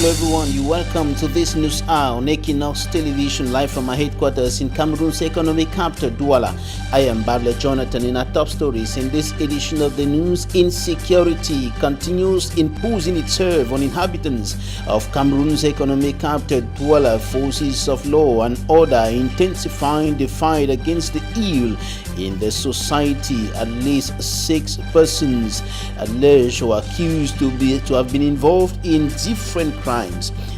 everyone. You're welcome to this news hour on Equinoxe television, live from our headquarters in Cameroon's economic capital, Douala. I am Babla Jonathan. In our top stories in this edition of the news, insecurity continues imposing itself on inhabitants of Cameroon's economic capital, Douala. Forces of law and order intensifying the fight against the ill in the society. At least 6 persons alleged or accused to have been involved in different crimes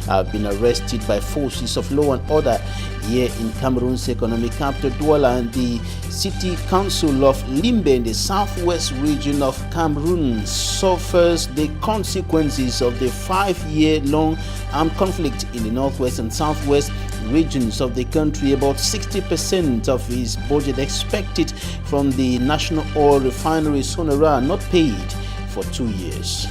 have been arrested by forces of law and order here in Cameroon's economic capital, Douala. And the City Council of Limbe in the southwest region of Cameroon suffers the consequences of the 5-year-long armed conflict in the northwest and southwest regions of the country. About 60% of his budget expected from the national oil refinery Sonora not paid for 2 years.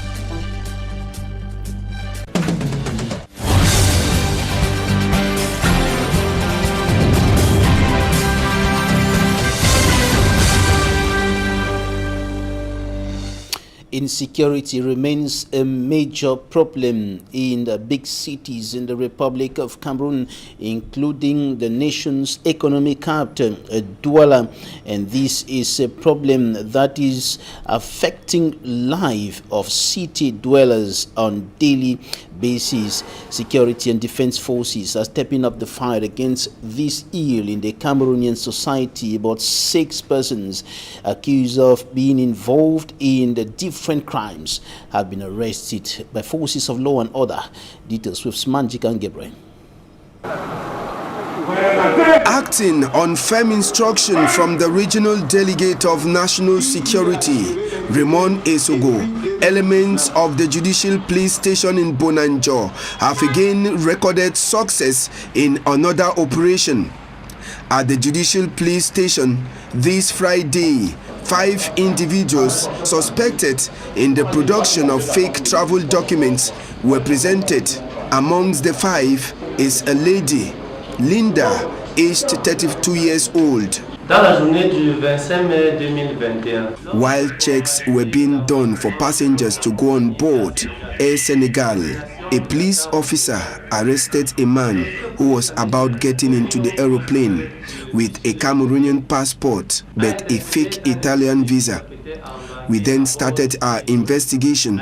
Insecurity remains a major problem in the big cities in the Republic of Cameroon, including the nation's economic capital, Douala. And this is a problem that is affecting life of city dwellers on daily basis. Security and defense forces are stepping up the fight against this ill in the Cameroonian society. About 6 persons accused of being involved in the different crimes have been arrested by forces of law and order. Details with Smanjik and Gabriel. Acting on firm instruction from the regional delegate of national security, Raymond Esogo, elements of the judicial police station in Bonanjo have again recorded success in another operation. At the judicial police station this Friday, 5 individuals suspected in the production of fake travel documents were presented. Amongst the 5 is a lady, Linda, aged 32 years old. Dans la journée du 25 mai 2021, while checks were being done for passengers to go on board Air Senegal, a police officer arrested a man who was about getting into the aeroplane with a Cameroonian passport but a fake Italian visa. We then started our investigation,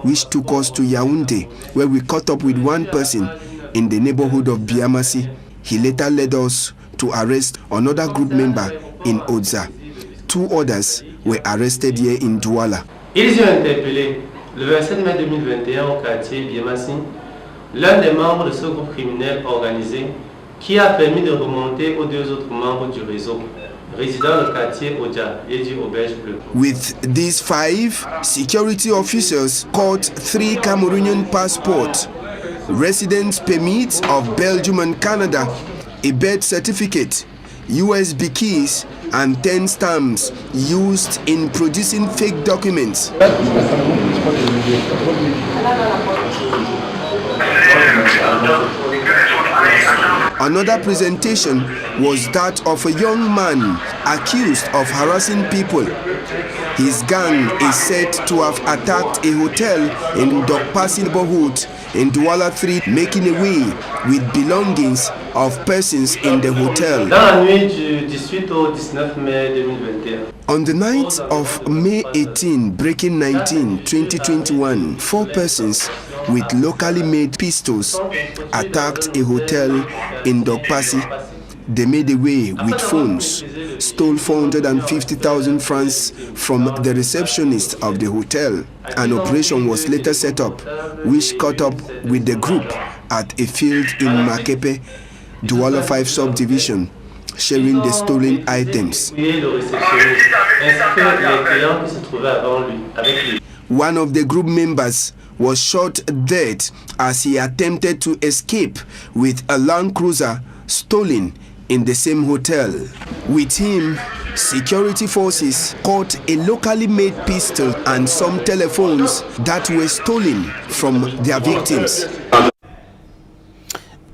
which took us to Yaoundé, where we caught up with one person in the neighborhood of Biamasi. He later led us to arrest another group member in Odza. 2 others were arrested here in Douala. ils ont interpellé le 27 mai 2021 au quartier Biamasi l'un des membres de ce groupe criminel organisé qui a permis de remonter aux 2 autres membres du réseau résidant au quartier Odja et du Auberge Bleu. With these 5, security officers caught 3 Cameroonian passports, residence permits of Belgium and Canada, a birth certificate, USB keys, and 10 stamps used in producing fake documents. Another presentation was that of a young man accused of harassing people. His gang is said to have attacked a hotel in Dokpasi neighborhood in Douala 3, making away with belongings of persons in the hotel. Dans la nuit du 18 au 19 mai 2021, on the night of May 18, breaking 19, 2021, 4 persons with locally made pistols attacked a hotel in Dokpasi. They made away with phones, stole 450,000 francs from the receptionist of the hotel. An operation was later set up, which caught up with the group at a field in Makepe, Douala 5 subdivision, sharing the stolen items. One of the group members was shot dead as he attempted to escape with a Land Cruiser stolen in the same hotel. With him, security forces caught a locally made pistol and some telephones that were stolen from their victims.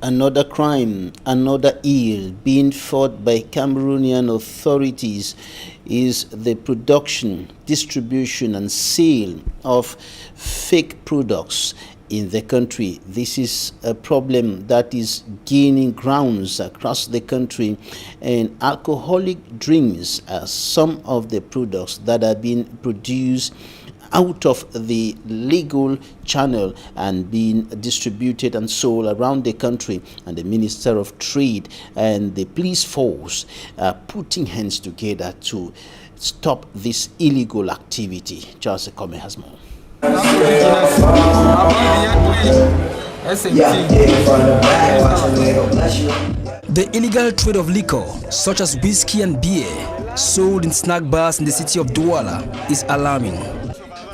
Another crime, another ill being fought by Cameroonian authorities is the production, distribution and sale of fake products in the country. This is a problem that is gaining grounds across the country, and alcoholic drinks are some of the products that are being produced out of the legal channel and being distributed and sold around the country. And the Minister of Trade and the police force are putting hands together to stop this illegal activity. Charles Ekome has more. The illegal trade of liquor, such as whiskey and beer, sold in snack bars in the city of Douala is alarming.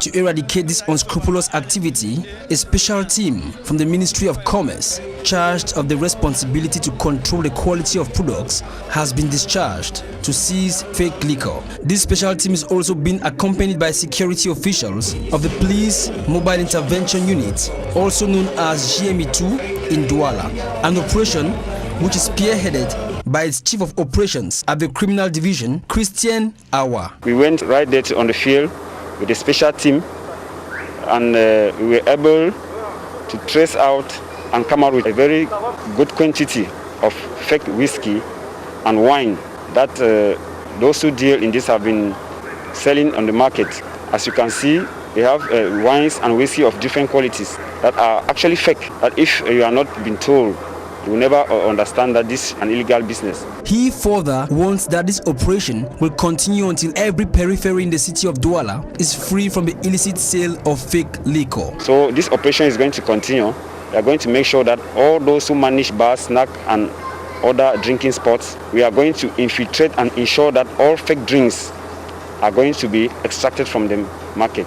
To eradicate this unscrupulous activity, a special team from the Ministry of Commerce, charged of the responsibility to control the quality of products, has been discharged to seize fake liquor. This special team is also being accompanied by security officials of the Police Mobile Intervention Unit, also known as GME2 in Douala, an operation which is spearheaded by its Chief of Operations at the Criminal Division, Christian Awa. We went right there on the field with a special team, and we were able to trace out and come out with a very good quantity of fake whiskey and wine that those who deal in this have been selling on the market. As you can see, they have wines and whiskey of different qualities that are actually fake, that if you are not been told, you will never understand that this is an illegal business. He further warns that this operation will continue until every periphery in the city of Douala is free from the illicit sale of fake liquor. So this operation is going to continue. We are going to make sure that all those who manage bars, snack and other drinking spots, we are going to infiltrate and ensure that all fake drinks are going to be extracted from the market,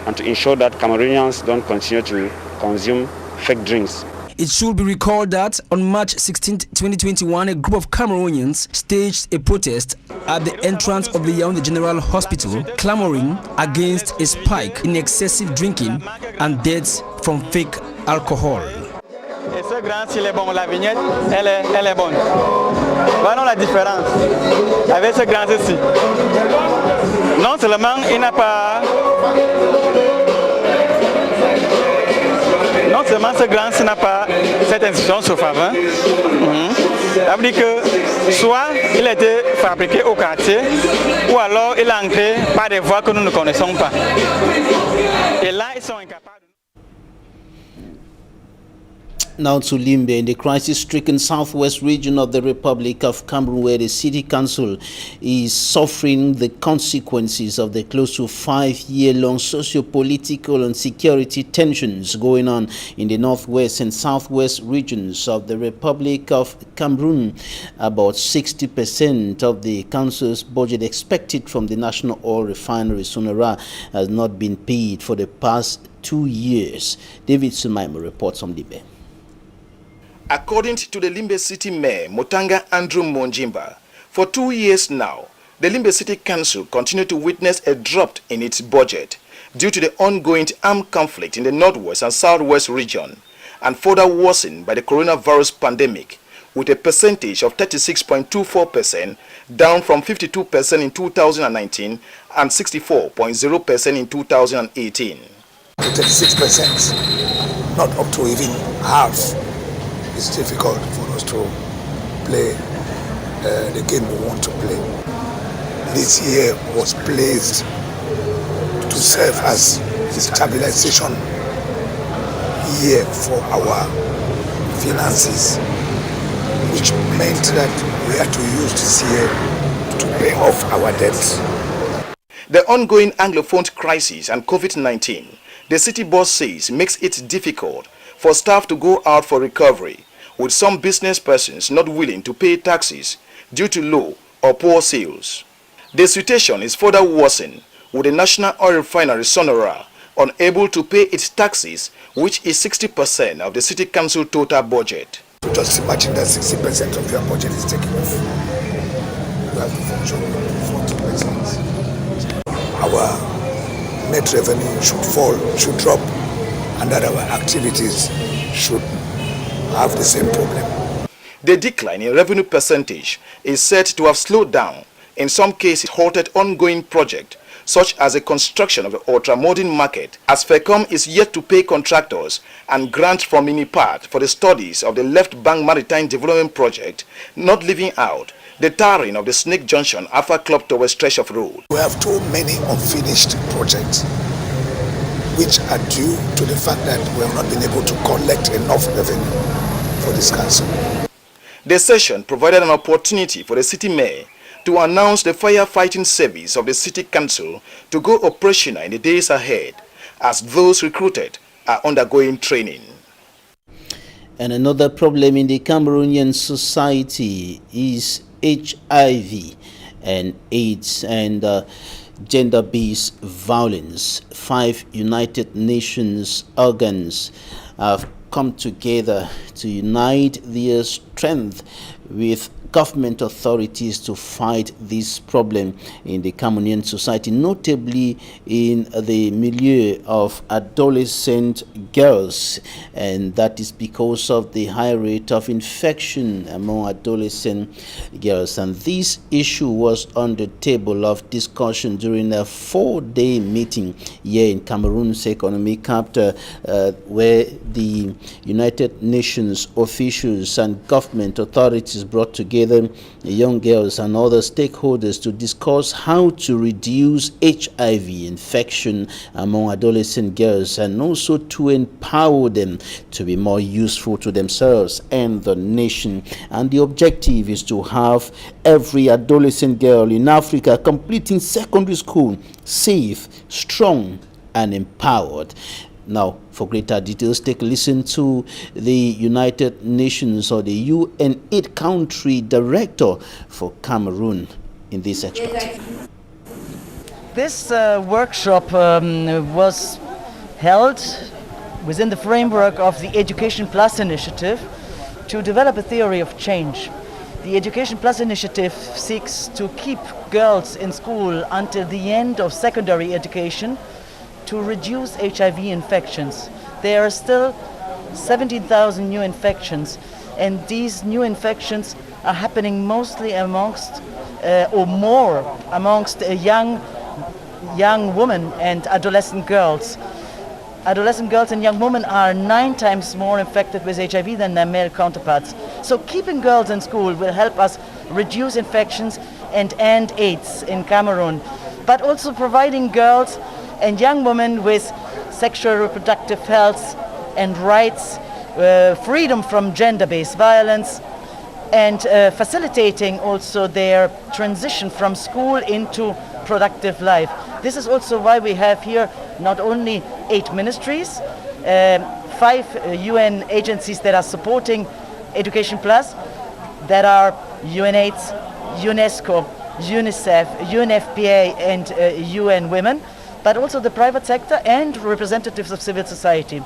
and to ensure that Cameroonians don't continue to consume fake drinks. It should be recalled that on March 16, 2021, a group of Cameroonians staged a protest at the entrance of the Yaoundé General Hospital, clamoring against a spike in excessive drinking and deaths from fake alcohol. Et ce grain, s'il est bon, la vignette, elle est bonne. Voilà la différence avec ce grain-ci. Non seulement il n'a pas... Non seulement ce grain n'a pas cette institution sur faveur, ça veut dire que soit il a été fabriqué au quartier, ou alors il est entré par des voies que nous ne connaissons pas. Et là, ils sont incapables. Now to Limbe, in the crisis-stricken southwest region of the Republic of Cameroon, where the city council is suffering the consequences of the close to 5-year-long socio-political and security tensions going on in the northwest and southwest regions of the Republic of Cameroon. About 60% of the council's budget expected from the national oil refinery Sonora has not been paid for the past 2 years. David Sumaimo reports from Limbe. According to the Limbe City Mayor, Motanga Andrew Monjimba, for 2 years now, the Limbe City Council continued to witness a drop in its budget due to the ongoing armed conflict in the northwest and southwest region, and further worsened by the coronavirus pandemic, with a percentage of 36.24%, down from 52% in 2019 and 64.0% in 2018. 36%, not up to even half. It's difficult for us to play the game we want to play. This year was placed to serve as a stabilization year for our finances, which meant that we had to use this year to pay off our debts. The ongoing Anglophone crisis and COVID-19, the city boss says, makes it difficult for staff to go out for recovery, with some business persons not willing to pay taxes due to low or poor sales. The situation is further worsened with the national oil refinery Sonora unable to pay its taxes, which is 60% of the city council total budget. Just imagine that 60% of your budget is taken off. We have to function 40%. Our net revenue should drop, and that our activities should have the same problem. The decline in revenue percentage is said to have slowed down, in some cases halted ongoing projects such as the construction of the ultra-modern market, as FECOM is yet to pay contractors and grants from Minipart for the studies of the Left Bank Maritime Development Project, not leaving out the tarring of the Snake Junction Alpha Club towards stretch of road. We have too many unfinished projects, which are due to the fact that we have not been able to collect enough revenue for this council. The session provided an opportunity for the city mayor to announce the firefighting service of the city council to go operational in the days ahead, as those recruited are undergoing training. And another problem in the Cameroonian society is HIV and AIDS and gender-based violence. 5 United Nations organs have come together to unite their strength with government authorities to fight this problem in the Cameroonian society, notably in the milieu of adolescent girls, and that is because of the high rate of infection among adolescent girls. And this issue was on the table of discussion during a 4-day meeting here in Cameroon's economic capital, where the United Nations officials and government authorities brought together young girls and other stakeholders to discuss how to reduce HIV infection among adolescent girls and also to empower them to be more useful to themselves and the nation. And the objective is to have every adolescent girl in Africa completing secondary school safe, strong, and empowered. Now, for greater details, take a listen to the United Nations or the UN 8-country director for Cameroon in this expert. This workshop was held within the framework of the Education Plus initiative to develop a theory of change. The Education Plus initiative seeks to keep girls in school until the end of secondary education to reduce HIV infections. There are still 17,000 new infections, and these new infections are happening mostly amongst young women and adolescent girls. Adolescent girls and young women are 9 times more infected with HIV than their male counterparts. So keeping girls in school will help us reduce infections and end AIDS in Cameroon, but also providing girls and young women with sexual reproductive health and rights, freedom from gender-based violence, and facilitating also their transition from school into productive life. This is also why we have here not only 8 ministries, 5 UN agencies that are supporting Education Plus, that are UNAIDS, UNESCO, UNICEF, UNFPA, and UN Women, but also the private sector and representatives of civil society.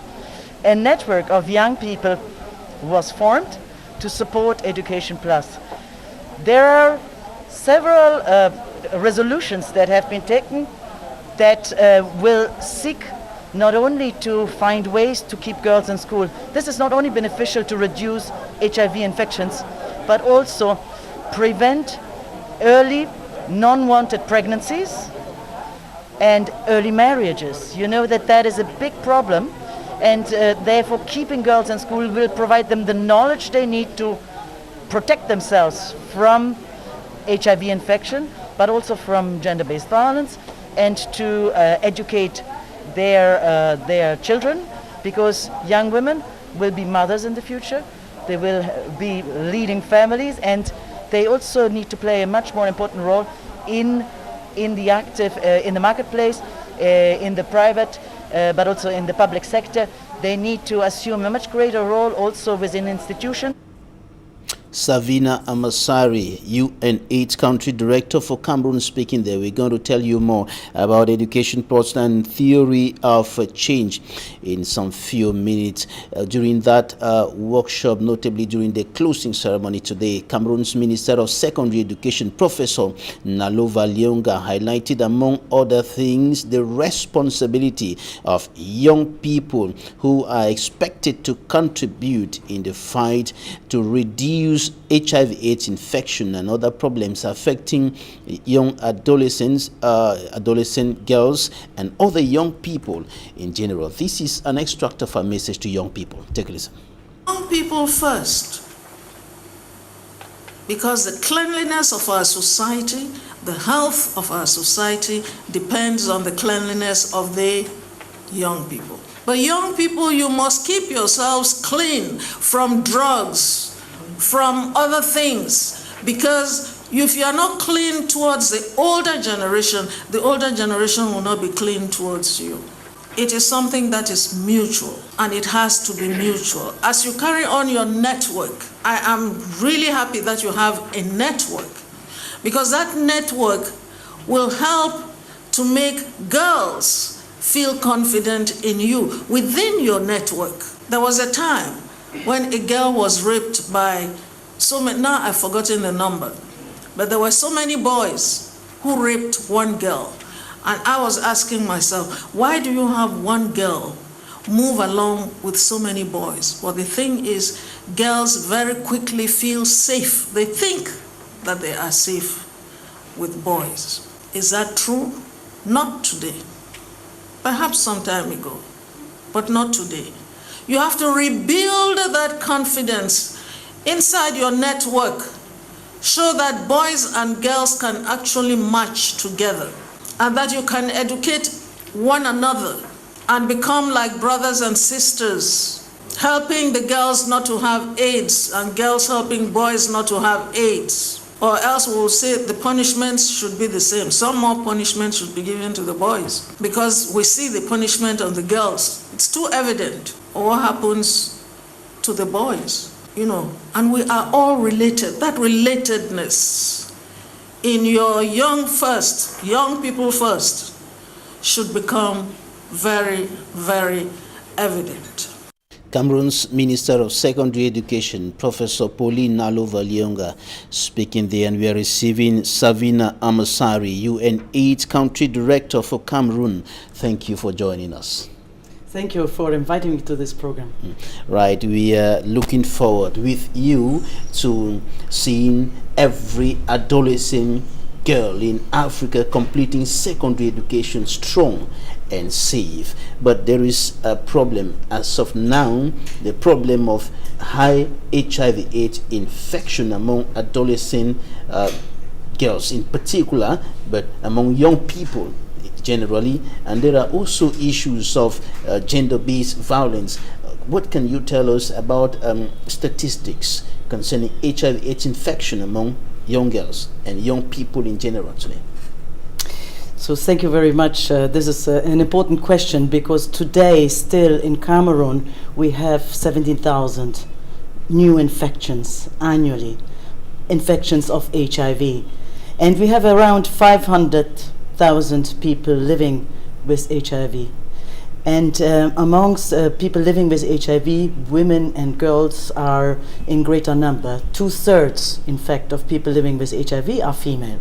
A network of young people was formed to support Education Plus. There are several resolutions that have been taken that will seek not only to find ways to keep girls in school. This is not only beneficial to reduce HIV infections, but also prevent early non-wanted pregnancies and early marriages. You know that is a big problem, and therefore keeping girls in school will provide them the knowledge they need to protect themselves from HIV infection, but also from gender-based violence, and to educate their children, because young women will be mothers in the future, they will be leading families, and they also need to play a much more important role in the active, in the marketplace, in the private, but also in the public sector. They need to assume a much greater role also within institutions. Savina Amasari, UN 8-country director for Cameroon, speaking there. We're going to tell you more about Education Plus and theory of change in some few minutes. During that workshop, notably during the closing ceremony today, Cameroon's Minister of Secondary Education, Professor Nalova Lyonga, highlighted, among other things, the responsibility of young people who are expected to contribute in the fight to reduce news, HIV/AIDS infection and other problems affecting young adolescents, adolescent girls, and other young people in general. This is an extract of a message to young people. Take a listen. Young people first, because the cleanliness of our society, the health of our society depends on the cleanliness of the young people. But young people, you must keep yourselves clean from drugs, from other things, because if you are not clean towards the older generation will not be clean towards you. It is something that is mutual, and it has to be mutual. As you carry on your network, I am really happy that you have a network, because that network will help to make girls feel confident in you within your network. There was a time when a girl was raped by so many, now I've forgotten the number, but there were so many boys who raped one girl. And I was asking myself, why do you have one girl move along with so many boys? Well, the thing is, girls very quickly feel safe. They think that they are safe with boys. Is that true? Not today. Perhaps some time ago, but not today. You have to rebuild that confidence inside your network. Show that boys and girls can actually match together, and that you can educate one another and become like brothers and sisters, helping the girls not to have AIDS and girls helping boys not to have AIDS. Or else we'll say the punishments should be the same. Some more punishment should be given to the boys, because we see the punishment on the girls. It's too evident. Or what happens to the boys, you know, and we are all related. That relatedness in your young people first, should become very, very evident. Cameroon's Minister of Secondary Education, Professor Pauline Nalo-Valionga, speaking there, and we are receiving Savina Amasari, UN AIDS Country Director for Cameroon. Thank you for joining us. Thank you for inviting me to this program. Right, we are looking forward with you to seeing every adolescent girl in Africa completing secondary education strong and safe. But there is a problem as of now, the problem of high HIV/AIDS infection among adolescent girls in particular, but among young people generally. And there are also issues of gender-based violence. What can you tell us about statistics concerning HIV/AIDS infection among young girls and young people in general today? So thank you very much. This is an important question, because today still in Cameroon we have 17,000 new infections annually, infections of HIV. And we have around 500,000 people living with HIV. And amongst people living with HIV, women and girls are in greater number. 2/3, in fact, of people living with HIV are female.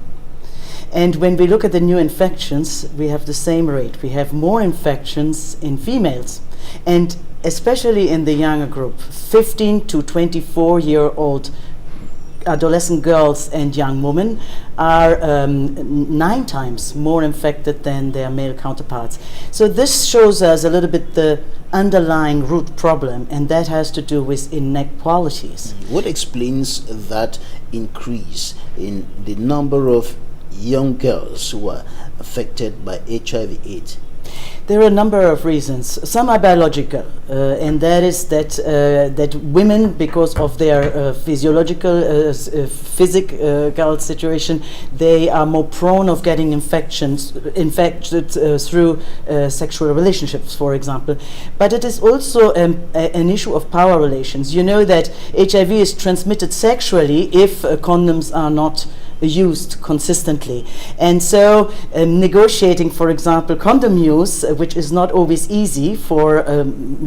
And when we look at the new infections, we have the same rate. We have more infections in females, and especially in the younger group, 15 to 24-year-old adolescent girls and young women are 9 times more infected than their male counterparts. So this shows us a little bit the underlying root problem, and that has to do with inequalities. What explains that increase in the number of young girls who are affected by HIV/AIDS? There are a number of reasons. Some are biological, and that is that women, because of their physiological, physical situation, they are more prone of getting infected through sexual relationships, for example. But it is also an issue of power relations. You know that HIV is transmitted sexually if condoms are not used consistently. And so negotiating, for example, condom use, which is not always easy for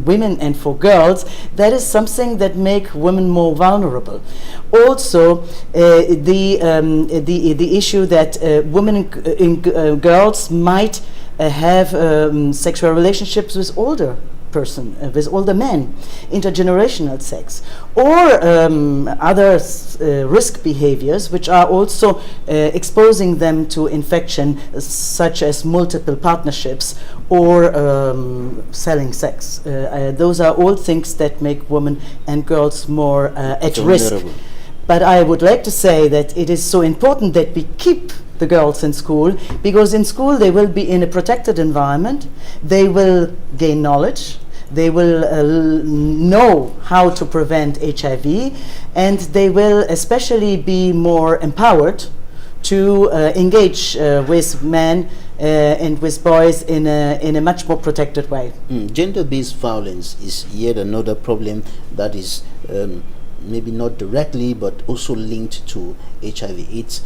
women and for girls, that is something that make women more vulnerable. Also, the issue that women and girls might have sexual relationships with older person, with older men, intergenerational sex, or other risk behaviors which are also exposing them to infection, such as multiple partnerships or selling sex. Those are all things that make women and girls more at risk. But I would like to say that it is so important that we keep the girls in school, because in school they will be in a protected environment, they will gain knowledge, they will know how to prevent HIV, and they will especially be more empowered to engage with men and with boys in a much more protected way. Gender-based violence is yet another problem that is maybe not directly but also linked to HIV/AIDS.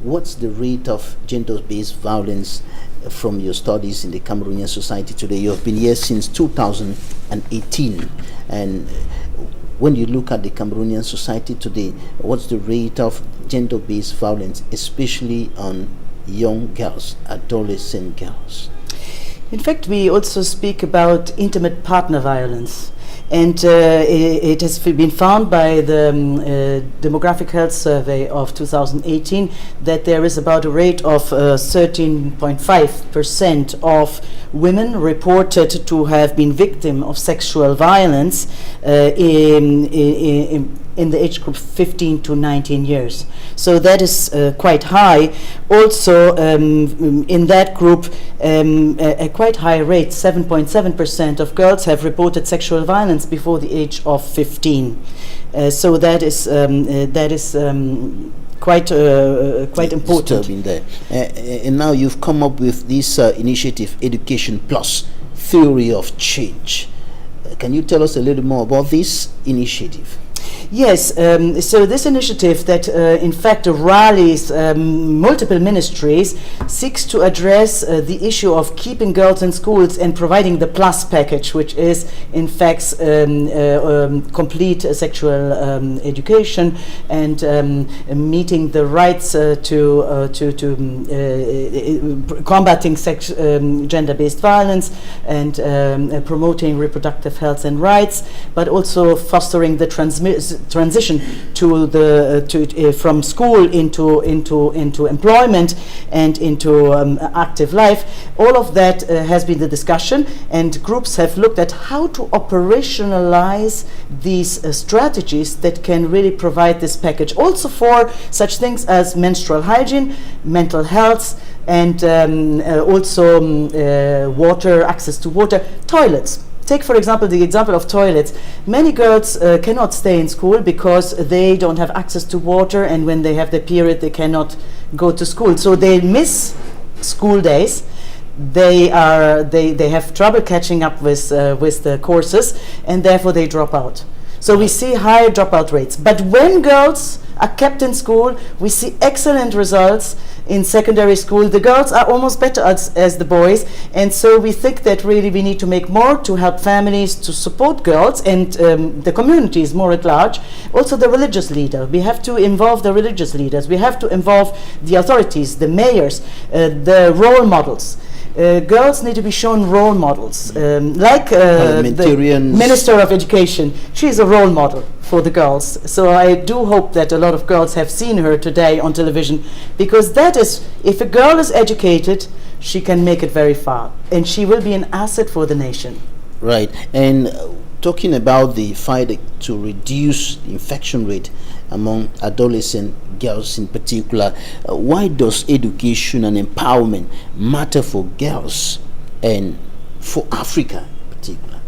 What's the rate of gender-based violence from your studies in the Cameroonian society today? You have been here since 2018, and when you look at the Cameroonian society today, what's the rate of gender-based violence, especially on young girls, adolescent girls? In fact, we also speak about intimate partner violence. And it has been found by the Demographic Health Survey of 2018 that there is about a rate of 13.5% of women reported to have been victim of sexual violence in the age group 15 to 19 years. So that is quite high. Also, in that group, a quite high rate, 7.7% of girls have reported sexual violence before the age of 15. So that is quite important. There. And now you've come up with this initiative, Education Plus, Theory of Change. Can you tell us a little more about this initiative? Yes, so this initiative that in fact rallies multiple ministries seeks to address the issue of keeping girls in schools and providing the plus package, which is in fact complete sexual education and meeting the rights to combating gender-based violence and promoting reproductive health and rights, but also fostering the transition to from school into employment and into active life. All of that has been the discussion, and groups have looked at how to operationalize these strategies that can really provide this package, also for such things as menstrual hygiene, mental health, and also water, access to water, toilets. Take, for example, the example of toilets. Many girls cannot stay in school because they don't have access to water, and when they have their period, they cannot go to school. So they miss school days. They have trouble catching up with the courses, and therefore they drop out. So we see higher dropout rates. But when girls are kept in school, we see excellent results in secondary school. The girls are almost better as the boys, and so we think that really we need to make more to help families to support girls and the communities more at large. Also the religious leader. We have to involve the religious leaders. We have to involve the authorities, the mayors, the role models. Girls need to be shown role models, like the Minister of Education. She is a role model for the girls. So I do hope that a lot of girls have seen her today on television, because that is, if a girl is educated, she can make it very far, and she will be an asset for the nation. Right. And talking about the fight to reduce the infection rate among adolescent girls in particular, why does education and empowerment matter for girls and for Africa in particular?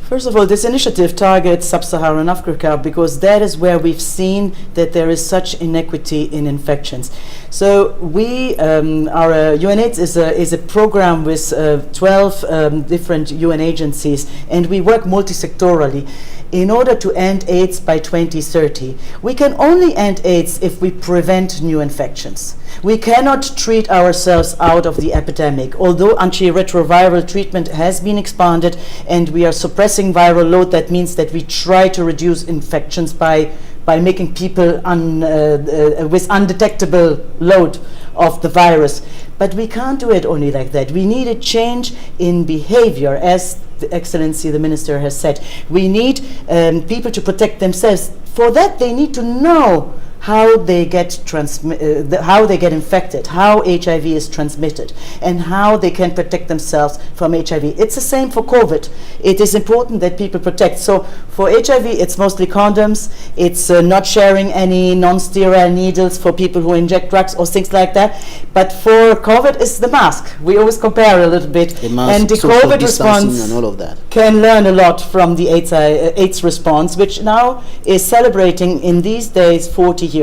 First of all, this initiative targets sub-Saharan Africa because that is where we've seen that there is such inequity in infections. So we, our UNAIDS is a program with 12 different UN agencies, and we work multi-sectorally in order to end AIDS by 2030. We can only end AIDS if we prevent new infections. We cannot treat ourselves out of the epidemic, although antiretroviral treatment has been expanded and we are suppressing viral load. That means that we try to reduce infections by by making people with undetectable load of the virus. But we can't do it only like that. We need a change in behavior, as the Excellency the Minister has said. We need people to protect themselves. For that, they need to know how they get infected, how HIV is transmitted, and how they can protect themselves from HIV. It's the same for COVID. It is important that people protect. So for HIV, it's mostly condoms. It's not sharing any non-sterile needles for people who inject drugs or things like that. But for COVID, it's the mask. We always compare a little bit. The mask, and the COVID response and all of that can learn a lot from the AIDS response, which now is celebrating in these days 40 years.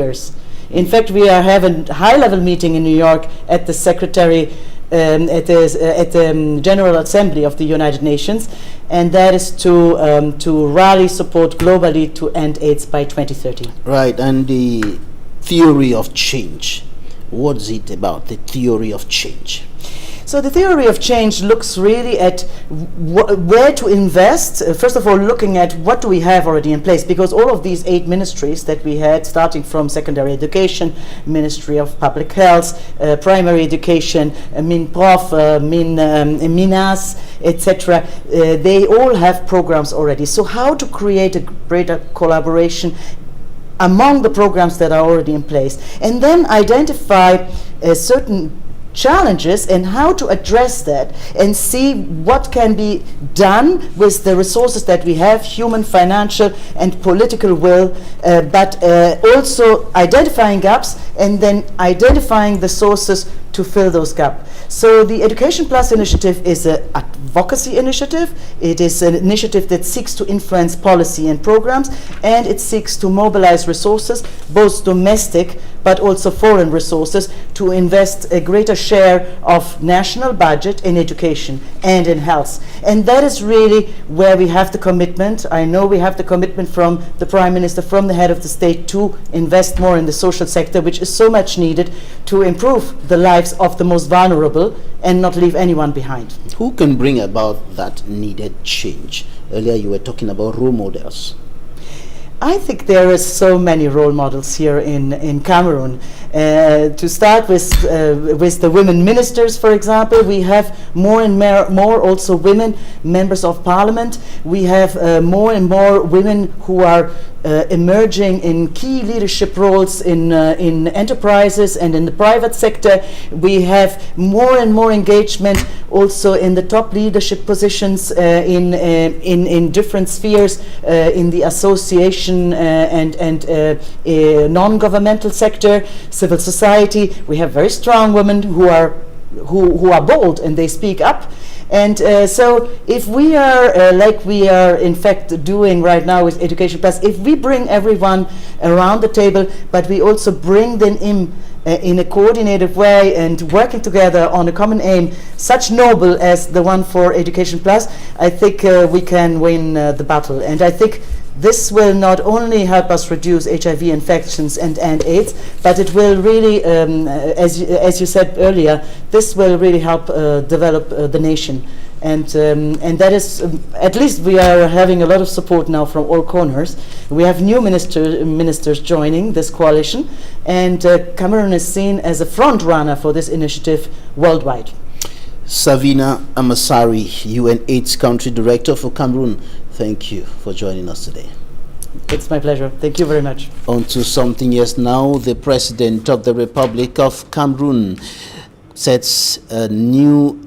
In fact, we are having a high-level meeting in New York at the Secretary, at the General Assembly of the United Nations, and that is to rally support globally to end AIDS by 2030. Right, and the theory of change. What's it about, the theory of change? So the theory of change looks really at where to invest. First of all, looking at what do we have already in place, because all of these 8 ministries that we had, starting from secondary education, Ministry of Public Health, primary education, MINPROF, MINAS, etc., they all have programs already. So how to create a greater collaboration among the programs that are already in place, and then identify certain challenges and how to address that, and see what can be done with the resources that we have, human, financial and political will, but also identifying gaps and then identifying the sources to fill those gaps. So the Education Plus initiative is an advocacy initiative. It is an initiative that seeks to influence policy and programs, and it seeks to mobilize resources, both domestic but also foreign resources, to invest a greater share of national budget in education and in health. And that is really where we have the commitment. I know we have the commitment from the Prime Minister, from the head of the state, to invest more in the social sector, which is so much needed to improve the lives of the most vulnerable and not leave anyone behind. Who can bring about that needed change? Earlier you were talking about role models. I think there are so many role models here in Cameroon. To start with the women ministers, for example, we have more and more also women members of parliament. We have more and more women who are emerging in key leadership roles in enterprises and in the private sector. We have more and more engagement also in the top leadership positions in different spheres, in the association and non-governmental sector, civil society. We have very strong women who are bold and they speak up. And so if we are, like we are in fact doing right now with Education Plus, if we bring everyone around the table, but we also bring them in a coordinated way and working together on a common aim, such noble as the one for Education Plus, I think we can win the battle. And I think this will not only help us reduce HIV infections and AIDS, but it will really, as you said earlier, this will really help develop the nation. And that is, at least we are having a lot of support now from all corners. We have new ministers joining this coalition, and Cameroon is seen as a front runner for this initiative worldwide. Savina Amasari, UN/AIDS Country Director for Cameroon, thank you for joining us today. It's my pleasure. Thank you very much. On to something else now. The President of the Republic of Cameroon sets a new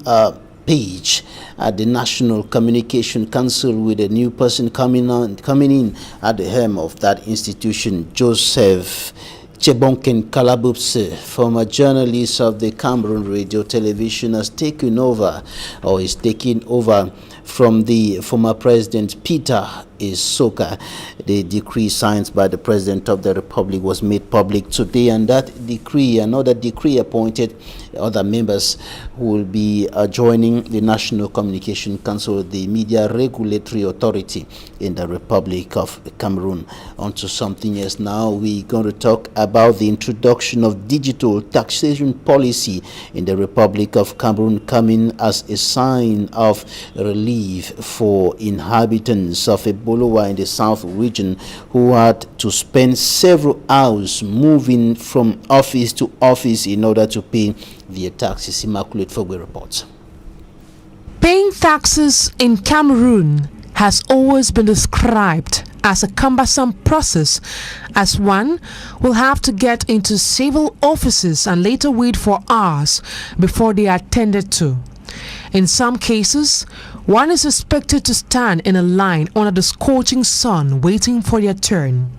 page at the National Communication Council, with a new person coming in at the helm of that institution. Joseph Chebonken Kalabupse, former journalist of the Cameroon Radio Television, has taken over, or is taking over from the former President Peter Isoka. The decree signed by the President of the Republic was made public today, and that decree, another decree, appointed other members who will be joining the National Communication Council, the media regulatory authority in the Republic of Cameroon. On to something else now. We're going to talk about the introduction of digital taxation policy in the Republic of Cameroon, coming as a sign of relief for inhabitants of a Bolowa in the South region who had to spend several hours moving from office to office in order to pay their taxes. Immaculate Fogwe reports. Paying taxes in Cameroon has always been described as a cumbersome process, as one will have to get into civil offices and later wait for hours before they are attended to. In some cases, one is expected to stand in a line under the scorching sun waiting for their turn.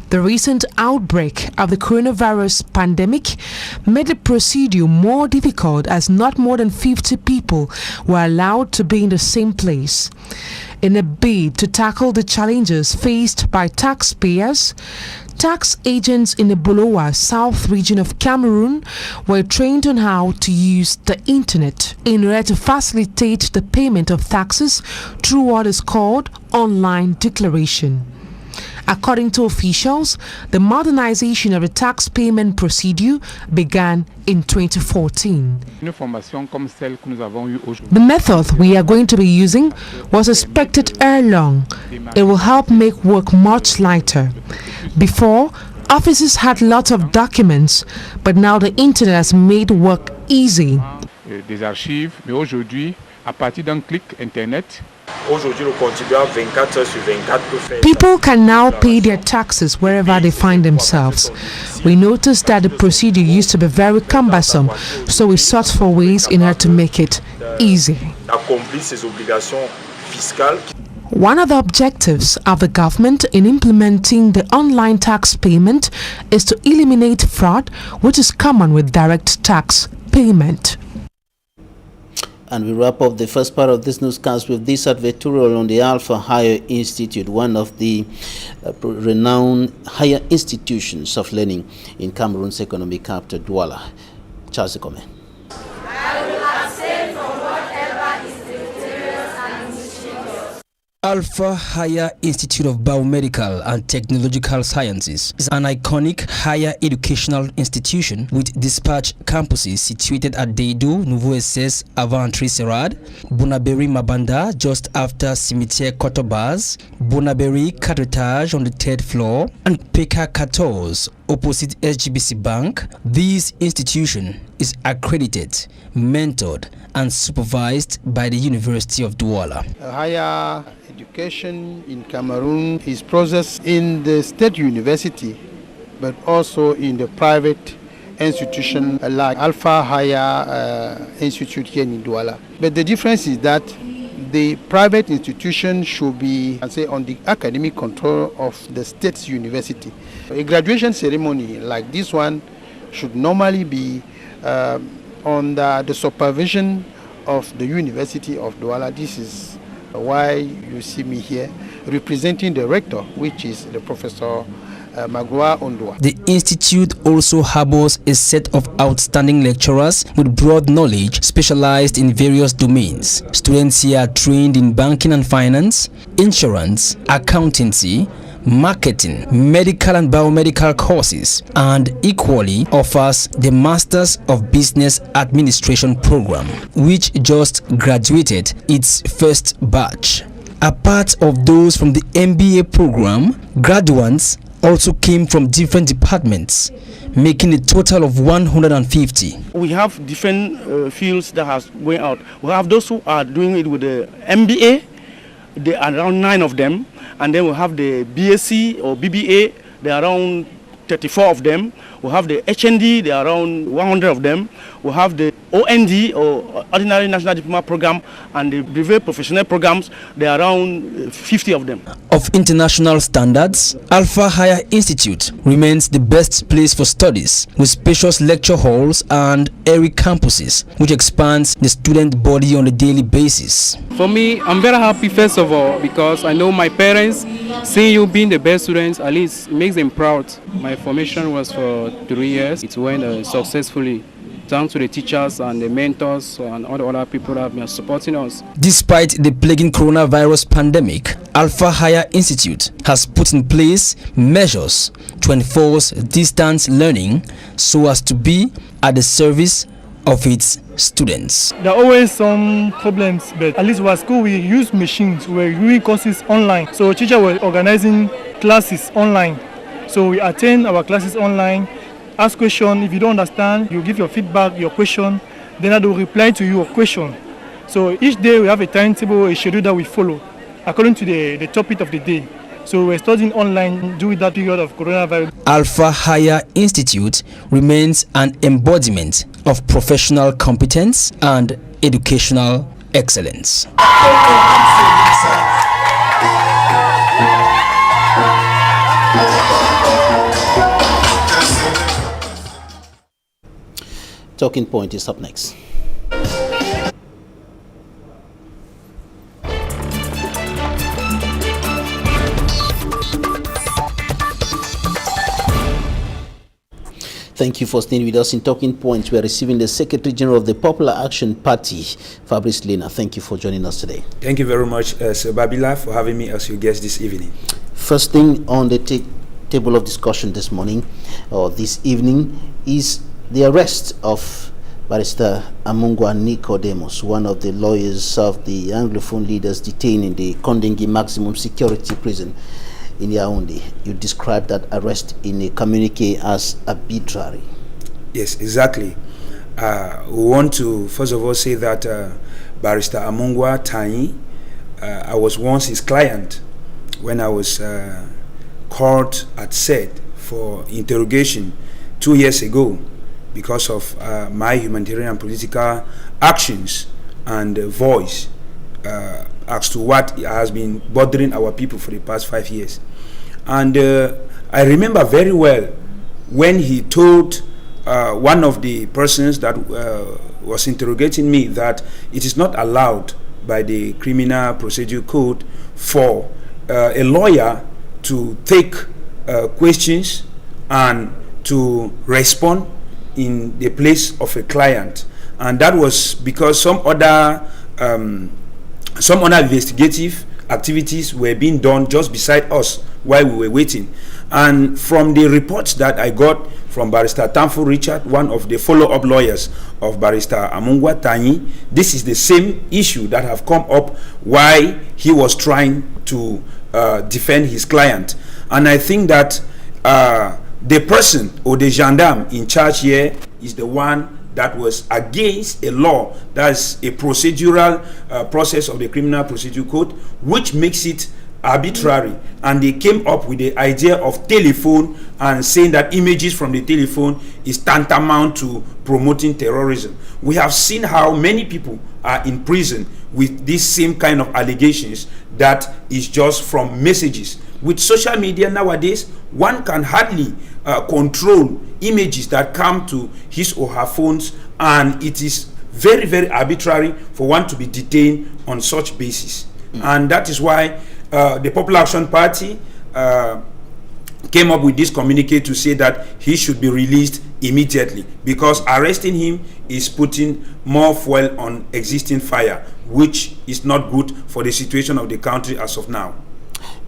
The recent outbreak of the coronavirus pandemic made the procedure more difficult, as not more than 50 people were allowed to be in the same place. In a bid to tackle the challenges faced by taxpayers, tax agents in the Bolowa South region of Cameroon were trained on how to use the internet in order to facilitate the payment of taxes through what is called online declaration. According to officials, the modernization of the tax payment procedure began in 2014. The method we are going to be using was expected ere long. It will help make work much lighter. Before, offices had lots of documents, but now the internet has made work easy. Des archives, mais aujourd'hui, à partir d'un clic internet, people can now pay their taxes wherever they find themselves. We noticed that the procedure used to be very cumbersome, so we sought for ways in order to make it easy. One of the objectives of the government in implementing the online tax payment is to eliminate fraud, which is common with direct tax payment. And we wrap up the first part of this newscast with this advertorial on the Alpha Higher Institute, one of the renowned higher institutions of learning in Cameroon's economic capital, Douala. Charles Ekome. Alpha Higher Institute of Biomedical and Technological Sciences is an iconic higher educational institution with dispatch campuses situated at Deido, Nouveau-Esses, Avant-Tri Serad, Bonaberi Mabanda just after Cimetière Kotobaz, Bonaberi 4 étages on the 3rd floor, and PK 14 opposite SGBC Bank. This institution is accredited, mentored, and supervised by the University of Douala. Higher education in Cameroon is processed in the state university, but also in the private institution like Alpha Higher Institute here in Douala. But the difference is that the private institution should be, on the academic control of the state university. A graduation ceremony like this one should normally be under the supervision of the University of Douala. This is why you see me here representing the rector, which is the Professor Magua Ondua. The institute also harbors a set of outstanding lecturers with broad knowledge specialized in various domains. Students here are trained in banking and finance, insurance, accountancy, marketing, medical and biomedical courses, and equally offers the Masters of Business Administration program, which just graduated its first batch. Apart of those from the MBA program, graduates also came from different departments, making a total of 150. We have different fields that are going out. We have those who are doing it with the MBA. There are around 9 of them. And then we have the BSc or BBA, there are around 34 of them. We have the HND, there are around 100 of them. We have the OND or Ordinary National Diploma Program and the Brevet Professional Programs, there are around 50 of them. Of international standards, Alpha Higher Institute remains the best place for studies, with spacious lecture halls and airy campuses, which expands the student body on a daily basis. For me, I'm very happy first of all because I know my parents, seeing you being the best students, at least makes them proud. My formation was for 3 years. It went successfully. Thanks to the teachers and the mentors and all the other people that have been supporting us. Despite the plaguing coronavirus pandemic, Alpha Higher Institute has put in place measures to enforce distance learning so as to be at the service of its students. There are always some problems, but at least at school we use machines. We're doing courses online. So teachers were organizing classes online. So we attend our classes online, ask questions. If you don't understand, you give your feedback, your question, then I will reply to your question. So each day we have a timetable, a schedule that we follow according to the topic of the day. So we're studying online during that period of coronavirus. Alpha Higher Institute remains an embodiment of professional competence and educational excellence. Talking Point is up next. Thank you for staying with us in Talking Points. We are receiving the Secretary General of the Popular Action Party, Fabrice Lena. Thank you for joining us today. Thank you very much, Sir Babila, for having me as your guest this evening. First thing on the table of discussion this morning or this evening is the arrest of Barrister Amungwa Nicodemus, one of the lawyers of the Anglophone leaders detained in the Kondengi Maximum Security Prison in Yaoundé. You described that arrest in a communique as arbitrary. Yes, exactly. We want to first of all say that Barrister Amungwa Tanyi, I was once his client when I was called at SED for interrogation 2 years ago because of my humanitarian and political actions and voice as to what has been bothering our people for the past 5 years. And I remember very well when he told one of the persons that was interrogating me that it is not allowed by the Criminal Procedure Code for a lawyer to take questions and to respond in the place of a client. And that was because some other investigative activities were being done just beside us while we were waiting. And from the reports that I got from Barrister Tamfu Richard, one of the follow-up lawyers of Barrister Amungwa Tanyi, this is the same issue that have come up while he was trying to defend his client. And I think that the person or the gendarme in charge here is the one that was against a law, that's a procedural process of the Criminal Procedure Code, which makes it arbitrary. And they came up with the idea of telephone and saying that images from the telephone is tantamount to promoting terrorism. We have seen how many people are in prison with this same kind of allegations that is just from messages. With social media nowadays, one can hardly control images that come to his or her phones, and it is very, very arbitrary for one to be detained on such basis. And that is why the Popular Action Party came up with this communique to say that he should be released immediately, because arresting him is putting more fuel on existing fire, which is not good for the situation of the country as of now.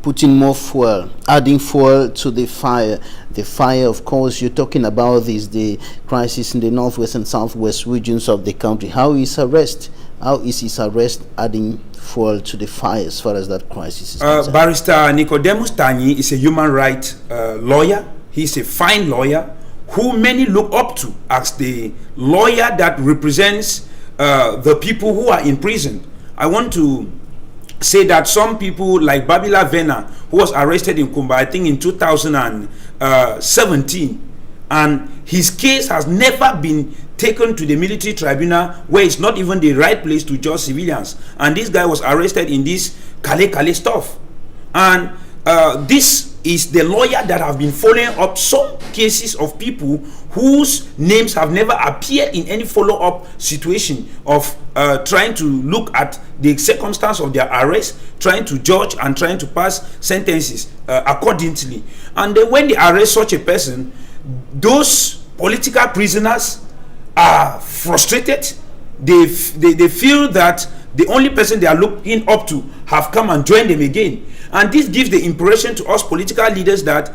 Putting more fuel, adding fuel to the fire. The fire, of course, you're talking about is the crisis in the northwest and southwest regions of the country. How is his arrest adding fuel to the fire as far as that crisis is concerned? Barrister Nicodemus Tanyi is a human rights lawyer. He's a fine lawyer who many look up to as the lawyer that represents the people who are in prison. I want to say that some people like Babila Vena, who was arrested in Kumba, I think in 2017, and his case has never been taken to the military tribunal, where it's not even the right place to judge civilians. And this guy was arrested in this Kale stuff. And this is the lawyer that have been following up some cases of people whose names have never appeared in any follow-up situation of trying to look at the circumstance of their arrest, trying to judge and trying to pass sentences accordingly. And then when they arrest such a person, those political prisoners are frustrated. They feel that the only person they are looking up to have come and joined them again. And this gives the impression to us political leaders that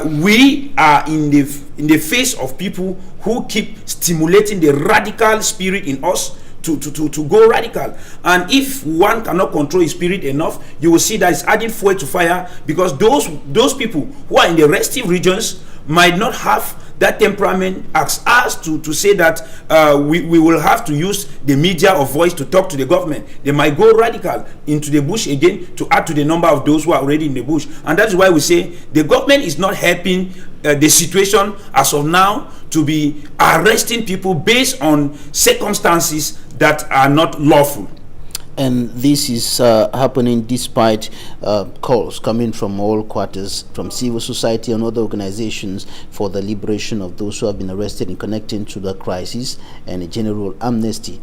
we are in the face of people who keep stimulating the radical spirit in us to go radical. And if one cannot control his spirit enough, you will see that it's adding fuel to fire, because those people who are in the restive regions might not have that temperament as us to say that we will have to use the media or voice to talk to the government. They might go radical into the bush again to add to the number of those who are already in the bush. And that's why we say the government is not helping the situation as of now to be arresting people based on circumstances that are not lawful. And this is happening despite calls coming from all quarters, from civil society and other organizations, for the liberation of those who have been arrested in connecting to the crisis and a general amnesty.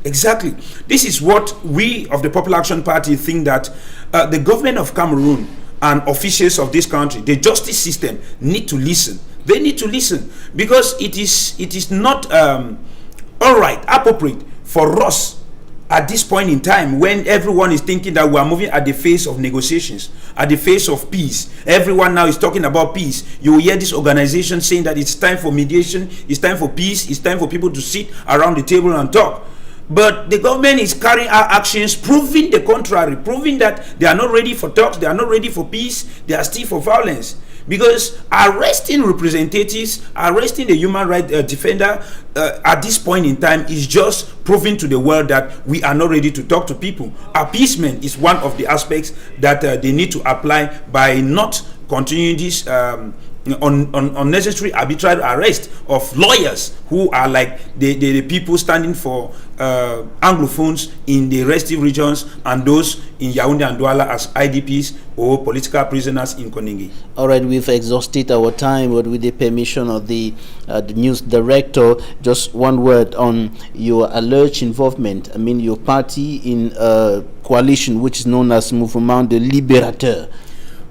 Exactly. This is what we of the Popular Action Party think, that the government of Cameroon and officials of this country, the justice system, need to listen. They need to listen, because it is not all right, appropriate for us at this point in time, when everyone is thinking that we are moving at the face of negotiations, at the face of peace. Everyone now is talking about peace. You will hear this organization saying that it's time for mediation, it's time for peace, it's time for people to sit around the table and talk. But the government is carrying out actions proving the contrary, proving that they are not ready for talks, they are not ready for peace, they are still for violence. Because arresting representatives, arresting the human rights defender at this point in time is just proving to the world that we are not ready to talk to people. Appeasement is one of the aspects that they need to apply by not continuing this unnecessary arbitrary arrest of lawyers who are like the people standing for Anglophones in the restive regions, and those in Yaoundé and Douala as IDPs or political prisoners in Koningui. All right, we've exhausted our time, but with the permission of the news director, just one word on your alleged involvement. I mean, your party in a coalition which is known as Mouvement de Libérateur.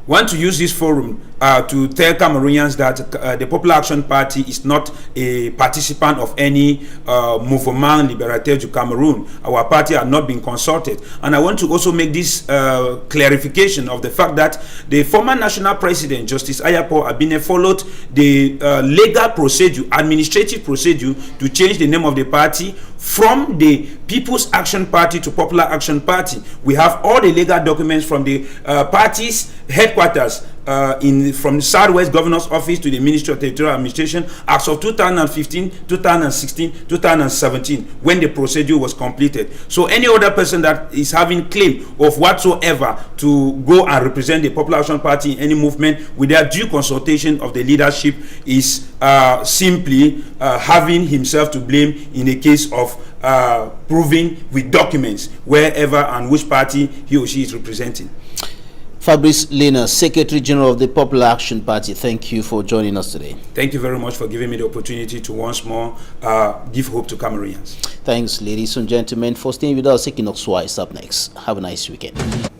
Want to use this forum to tell Cameroonians that the Popular Action Party is not a participant of any Mouvement Libérateur du Cameroon. Our party has not been consulted. And I want to also make this clarification of the fact that the former national president, Justice Ayapo Abine, followed the legal procedure, administrative procedure, to change the name of the party from the People's Action Party to Popular Action Party. We have all the legal documents from the party's headquarters from the Southwest Governor's Office to the Ministry of Territorial Administration as of 2015, 2016, 2017, when the procedure was completed. So any other person that is having claim of whatsoever to go and represent the Popular Action Party in any movement without due consultation of the leadership is simply having himself to blame in the case of proving with documents wherever and which party he or she is representing. Fabrice Lena, Secretary General of the Popular Action Party, thank you for joining us today. Thank you very much for giving me the opportunity to once more give hope to Cameroonians. Thanks, ladies and gentlemen, for staying with us. Equinoxe is up next. Have a nice weekend.